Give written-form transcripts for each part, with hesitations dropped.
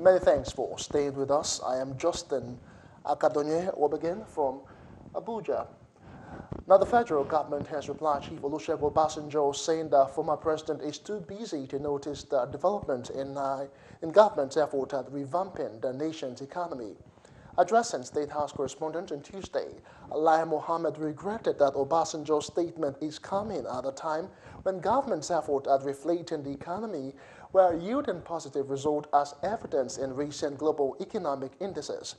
Many thanks for staying with us. I am Justin Akadonye Obegin from Abuja. Now, the federal government has replied Chief Olusegun Obasanjo saying that former president is too busy to notice the development in government's effort at revamping the nation's economy. Addressing State House correspondent on Tuesday, Lai Mohammed regretted that Obasanjo's statement is coming at a time when government's effort at reflating the economy were yielding positive results as evidenced in recent global economic indices.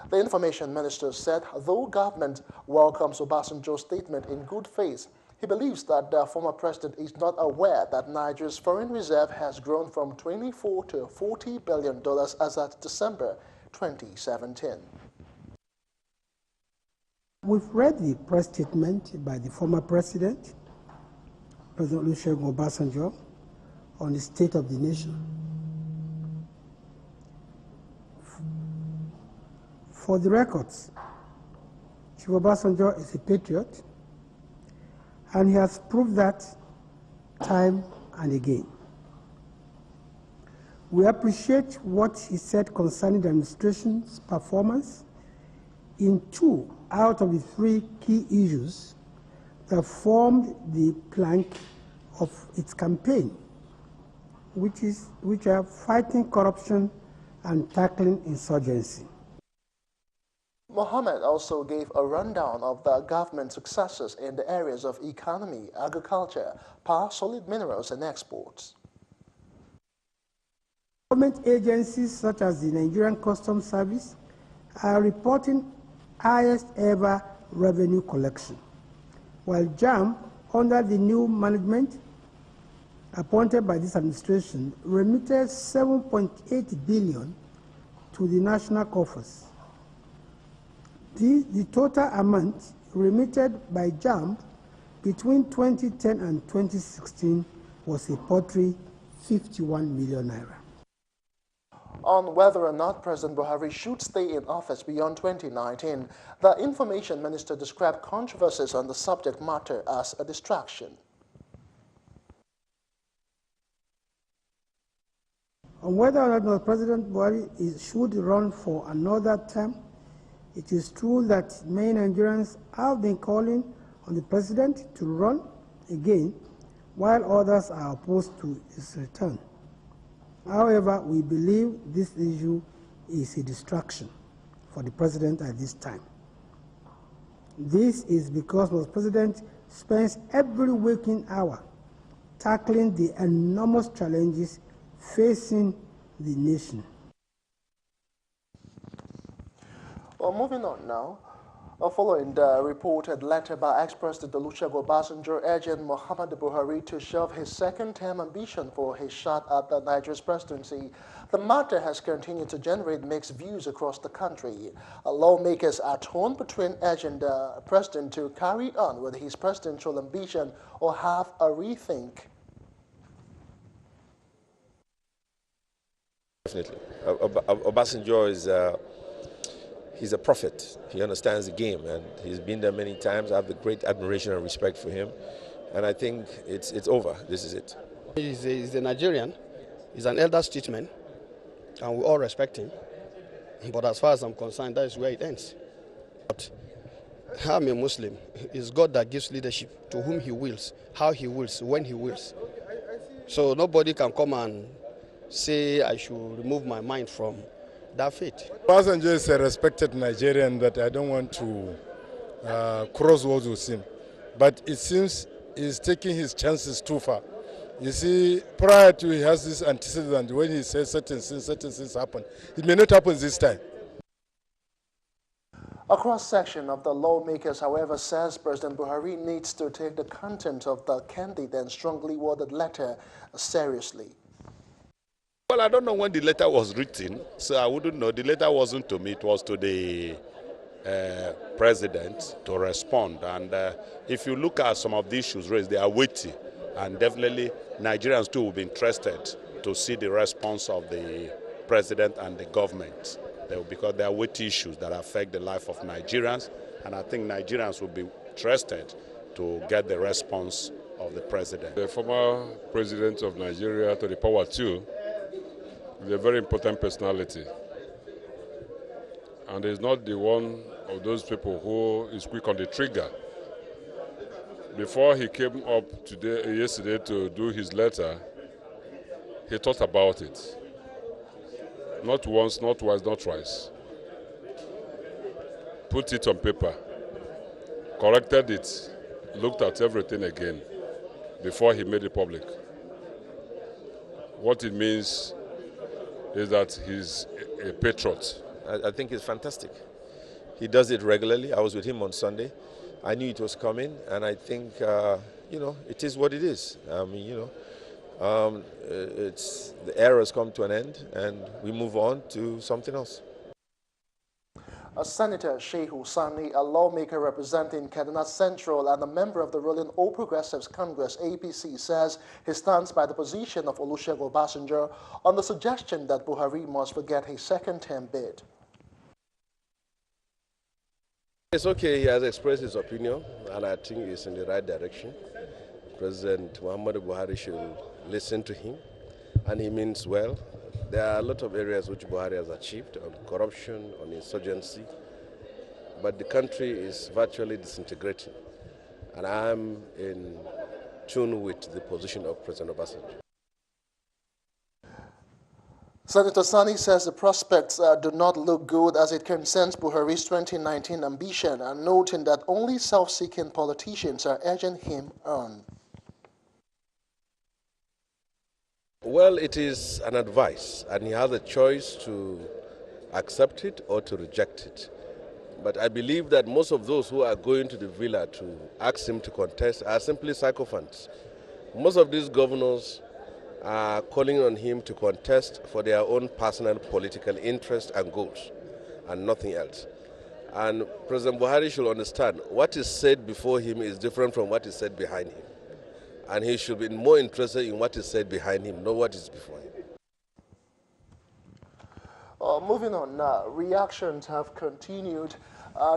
The information minister said though government welcomes Obasanjo's statement in good faith, he believes that the former president is not aware that Nigeria's foreign reserve has grown from $24 to $40 billion as at December 2017. We've read the press statement by the former president, President Olusegun Obasanjo, on the state of the nation. For the records, Chief Obasanjo is a patriot, and he has proved that time and again. We appreciate what he said concerning the administration's performance in 2 out of the 3 key issues that formed the plank of its campaign, which are fighting corruption and tackling insurgency. Mohammed also gave a rundown of the government's successes in the areas of economy, agriculture, power, solid minerals, and exports. Government agencies such as the Nigerian Customs Service are reporting highest ever revenue collection, while JAM, under the new management appointed by this administration, remitted $7.8 billion to the national coffers. The total amount remitted by JAM between 2010 and 2016 was a paltry 51 million naira. On whether or not President Buhari should stay in office beyond 2019, the information minister described controversies on the subject matter as a distraction. On whether or not President Buhari should run for another term, it is true that many Nigerians have been calling on the president to run again, while others are opposed to his return. However, we believe this issue is a distraction for the president at this time. This is because the president spends every waking hour tackling the enormous challenges facing the nation. Well, moving on now. Following the reported letter by ex-President Olusegun Obasanjo urging Muhammadu Buhari to shelve his second-term ambition for his shot at the Nigeria's presidency, the matter has continued to generate mixed views across the country. Lawmakers are torn between urging the president to carry on with his presidential ambition or have a rethink. Definitely. Obasanjo is he's a prophet. He understands the game, and he's been there many times. I have a great admiration and respect for him, and I think it's over. This is it. He's a Nigerian. He's an elder statesman, and we all respect him. But as far as I'm concerned, that is where it ends. But I'm a Muslim. It's God that gives leadership to whom He wills, how He wills, when He wills. So nobody can come and say I should remove my mind from that fate. Obasanjo is a respected Nigerian that I don't want to cross words with him. But it seems he's taking his chances too far. You see, prior to he has this antecedent when he says certain things happen. It may not happen this time. A cross-section of the lawmakers, however, says President Buhari needs to take the content of the candid and strongly worded letter seriously. Well, I don't know when the letter was written, so I wouldn't know. The letter wasn't to me, it was to the president to respond. And if you look at some of the issues raised, they are weighty. And definitely Nigerians too will be interested to see the response of the president and the government, because there are weighty issues that affect the life of Nigerians. And I think Nigerians will be interested to get the response of the president. The former president of Nigeria to the power too He's a very important personality. And he's not the one of those people who is quick on the trigger. Before he came up yesterday to do his letter, he thought about it. Not once, not twice, not twice. Put it on paper, corrected it, looked at everything again before he made it public. What it means is that he's a patriot. I think it's fantastic. He does it regularly. I was with him on Sunday. I knew it was coming, and I think, it is what it is. I mean, the era has come to an end, and we move on to something else. Senator Shehu Sani, a lawmaker representing Kaduna Central and a member of the ruling All Progressives Congress (APC), says he stands by the position of Olusegun Obasanjo on the suggestion that Buhari must forget his second-term bid. It's okay, he has expressed his opinion, and I think it's in the right direction. President Muhammadu Buhari should listen to him, and he means well. There are a lot of areas which Buhari has achieved on corruption, on insurgency, but the country is virtually disintegrating, and I'm in tune with the position of President Obasanjo. Senator Sani says the prospects do not look good as it concerns Buhari's 2019 ambition, and noting that only self-seeking politicians are urging him on. Well, it is an advice, and he has a choice to accept it or to reject it. But I believe that most of those who are going to the villa to ask him to contest are simply sycophants. Most of these governors are calling on him to contest for their own personal political interests and goals, and nothing else. And President Buhari should understand what is said before him is different from what is said behind him. And he should be more interested in what is said behind him, not what is before him. Moving on now, reactions have continued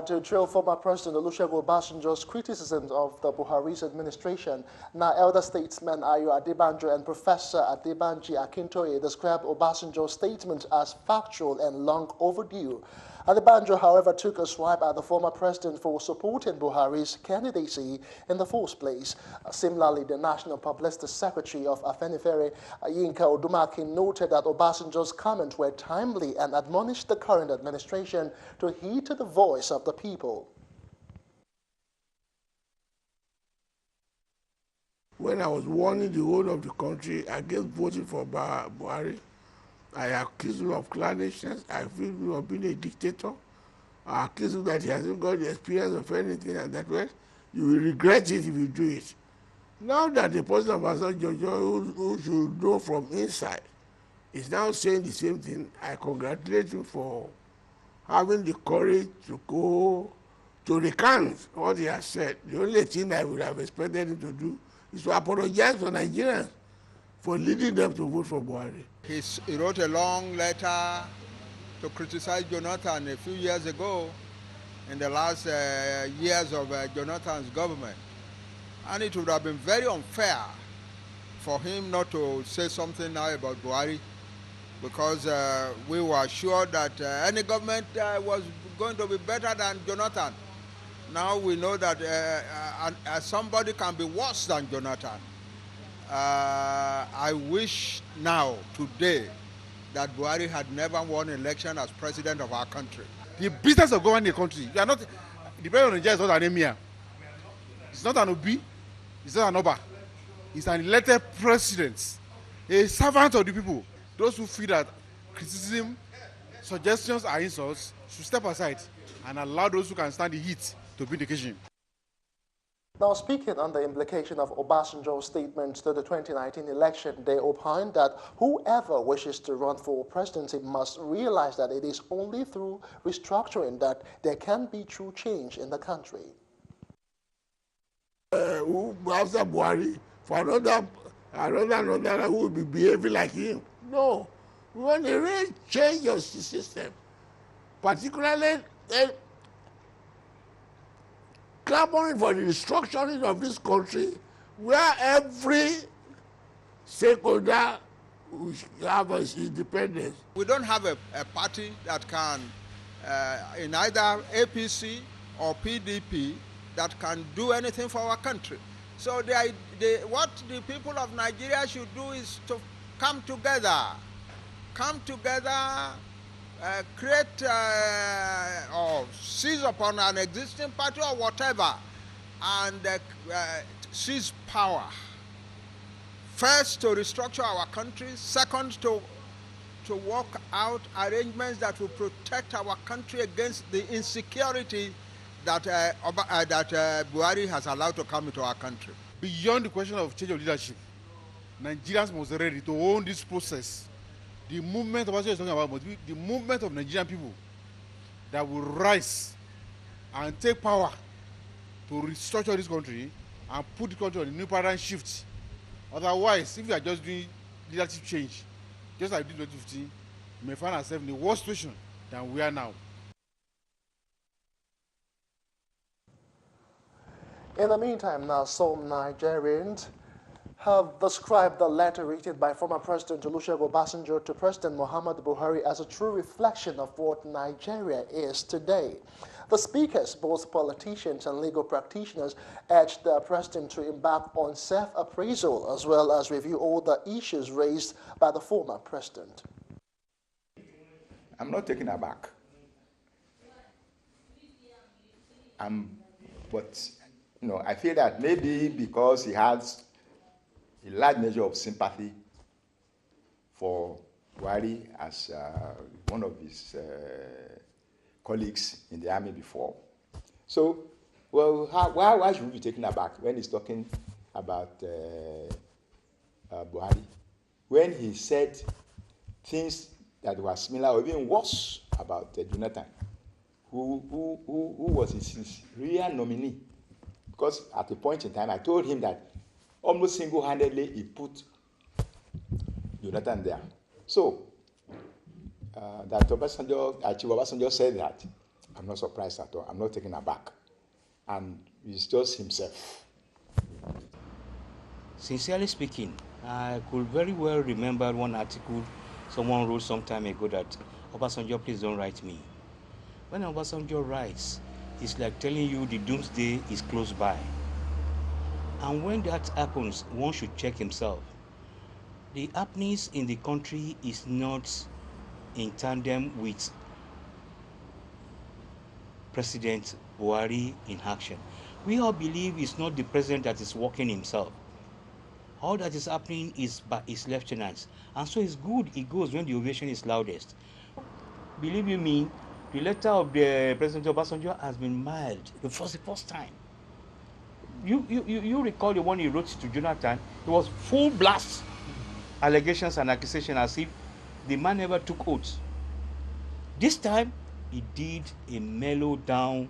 to trail former President Olusegun Obasanjo's criticisms of the Buhari's administration. Now, elder statesmen Ayo Adebanjo and Professor Adebanji Akintoye described Obasanjo's statement as factual and long overdue. Adebanjo, however, took a swipe at the former president for supporting Buhari's candidacy in the first place. Similarly, the National Publicity Secretary of Afenifere, Yinka Odumakin, noted that Obasanjo's comments were timely and admonished the current administration to heed to the voice of the people. When I was warning the whole of the country against voting for Buhari, I accused him of clannishness, I accused him of being a dictator, I accused him that he hasn't got the experience of anything, and that way you will regret it if you do it. Now that the person of Obasanjo, who should know from inside, is now saying the same thing, I congratulate him for having the courage to go to recant what he has said. The only thing I would have expected him to do is to apologize to Nigerians for leading them to vote for Buhari. He wrote a long letter to criticize Jonathan a few years ago in the last years of Jonathan's government. And it would have been very unfair for him not to say something now about Buhari, because we were sure that any government was going to be better than Jonathan. Now we know that somebody can be worse than Jonathan. I wish now, today, that Buhari had never won election as president of our country. The business of governing a country, you are not, the president of Nigeria is not an emir. It's not an Obi, it's not an Oba. It's an elected president, a servant of the people. Those who feel that criticism, suggestions are insults should step aside and allow those who can stand the heat to be the occasion. Now, speaking on the implication of Obasanjo's statements to the 2019 election, they opined that whoever wishes to run for presidency must realize that it is only through restructuring that there can be true change in the country. After Buhari, for another who will be behaving like him. No, we want to really change your system, particularly clamoring for the restructuring of this country, where every stakeholder we have his independence. We don't have a party that can, in either APC or PDP, that can do anything for our country. So what the people of Nigeria should do is to come together, create or seize upon an existing party or whatever, and seize power. First, to restructure our country. Second, to work out arrangements that will protect our country against the insecurity that Buhari has allowed to come into our country. Beyond the question of change of leadership, Nigerians must be ready to own this process. The movement of what you're talking about must be the movement of Nigerian people that will rise and take power to restructure this country and put the country on a new paradigm shift. Otherwise, if we are just doing leadership change, just like we did in 2015, we may find ourselves in a worse situation than we are now. In the meantime, now some Nigerians have described the letter written by former President Olusegun Obasanjo to President Muhammadu Buhari as a true reflection of what Nigeria is today. The speakers, both politicians and legal practitioners, urged the president to embark on self-appraisal as well as review all the issues raised by the former president. I'm not taken aback. But I feel that maybe because he has a large measure of sympathy for Buhari as one of his colleagues in the army before. So, well, why should we be taken aback when he's talking about Buhari? When he said things that were similar or even worse about Jonathan, who was his real nominee. Because at a point in time, I told him that almost single-handedly he put Jonathan there. So, that Obasanjo said that, I'm not surprised at all. I'm not taken aback. And it's just himself. Sincerely speaking, I could very well remember one article someone wrote some time ago that, Obasanjo, please don't write me. When Obasanjo writes, it's like telling you the doomsday is close by. And when that happens, one should check himself. The happenings in the country is not in tandem with President Buhari in action. We all believe it's not the president that is working himself. All that is happening is by his lieutenants. And so it's good it goes when the ovation is loudest. Believe you me, the letter of the President Obasanjo has been mild for the first time. You recall the one he wrote to Jonathan? It was full blast allegations and accusations as if the man never took oaths. This time, he did a mellow down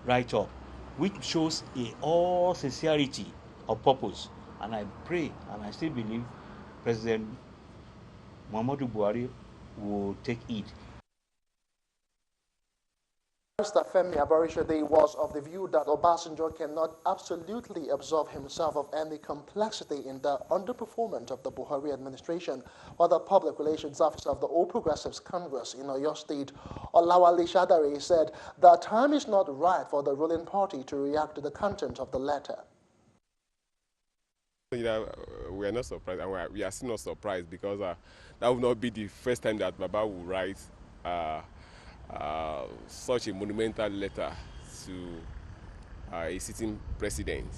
write-up, which shows all sincerity of purpose. And I pray, and I still believe, President Muhammadu Buhari will take it. Mr. Femi Abarishade was of the view that Obasanjo cannot absolutely absolve himself of any complexity in the underperformance of the Buhari administration, while the public relations officer of the All Progressives Congress in Oyo State, Olawale Shadare, said the time is not right for the ruling party to react to the content of the letter. We are not surprised, and we are still not surprised because that will not be the first time that Baba will write such a monumental letter to a sitting president.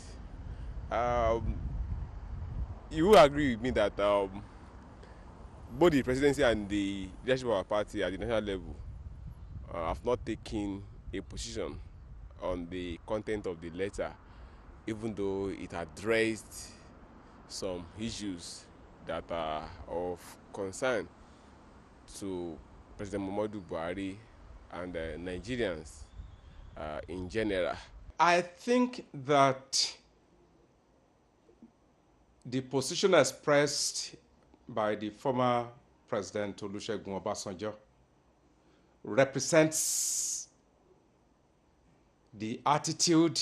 You will agree with me that both the presidency and the leadership of our party at the national level have not taken a position on the content of the letter, even though it addressed some issues that are of concern to President Muhammadu Buhari and Nigerians in general. I think that the position expressed by the former President Olusegun Obasanjo represents the attitude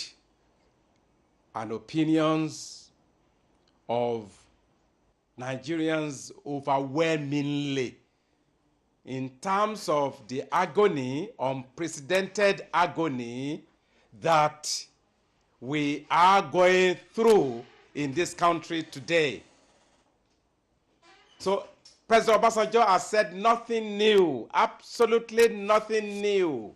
and opinions of Nigerians overwhelmingly in terms of the agony, unprecedented agony that we are going through in this country today. So President Obasanjo has said nothing new, absolutely nothing new.